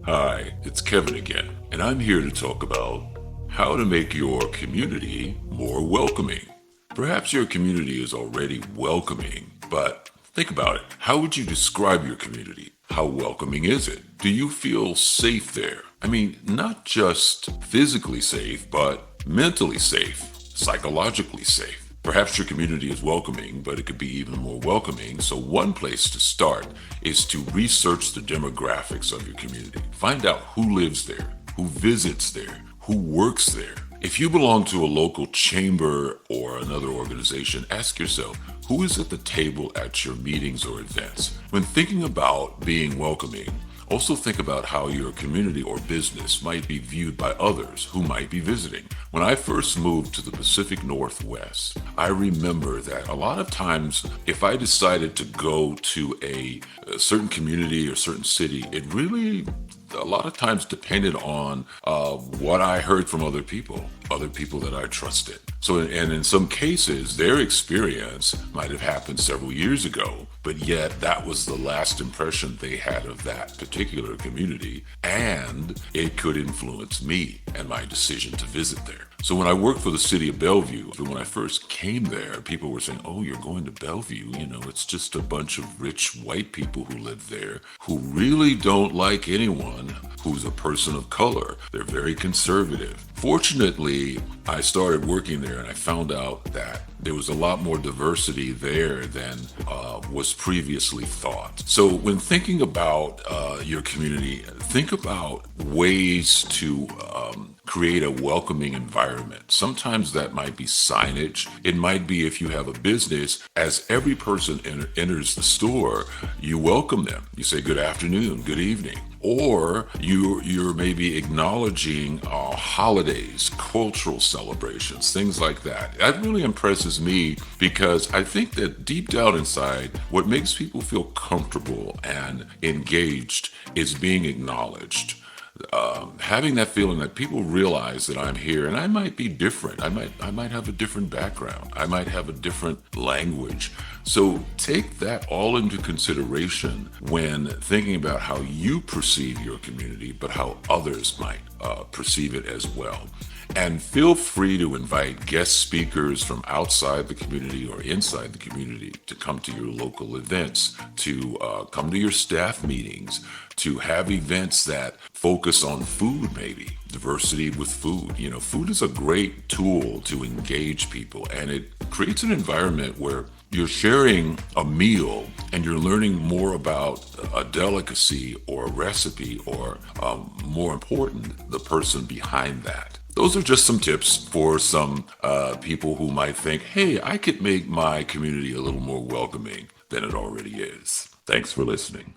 Hi, it's Kevin again, and I'm here to talk about how to make your community more welcoming. Perhaps your community is already welcoming, but think about it. How would you describe your community? How welcoming is it? Do you feel safe there? I mean, not just physically safe, but mentally safe, psychologically safe. Perhaps your community is welcoming, but it could be even more welcoming. So one place to start is to research the demographics of your community. Find out who lives there, who visits there, who works there. If you belong to a local chamber or another organization, ask yourself, who is at the table at your meetings or events? When thinking about being welcoming, also think about how your community or business might be viewed by others who might be visiting. When I first moved to the Pacific Northwest, I remember that a lot of times if I decided to go to a certain community or certain city, it really a lot of times depended on what I heard from other people that I trusted. So, and in some cases, their experience might have happened several years ago, but yet that was the last impression they had of that particular community, and it could influence me and my decision to visit there. So when I worked for the city of Bellevue, when I first came there, people were saying, oh, you're going to Bellevue. You know, it's just a bunch of rich white people who live there who really don't like anyone who's a person of color. They're very conservative. Fortunately, I started working there and I found out that there was a lot more diversity there than was previously thought. So when thinking about your community, think about ways to create a welcoming environment. Sometimes that might be signage. It might be if you have a business, as every person enters the store, you welcome them. You say good afternoon, good evening. Or you're maybe acknowledging holidays, cultural celebrations, things like that. That really impresses me because I think that deep down inside, what makes people feel comfortable and engaged is being acknowledged. Having that feeling that people realize that I'm here and I might be different. I might have a different background. I might have a different language. So take that all into consideration when thinking about how you perceive your community, but how others might perceive it as well. And feel free to invite guest speakers from outside the community or inside the community to come to your local events, to come to your staff meetings, to have events that focus on food, maybe diversity with food. You know, food is a great tool to engage people, and it creates an environment where you're sharing a meal and you're learning more about a delicacy or a recipe or, more important, the person behind that. Those are just some tips for some people who might think, hey, I could make my community a little more welcoming than it already is. Thanks for listening.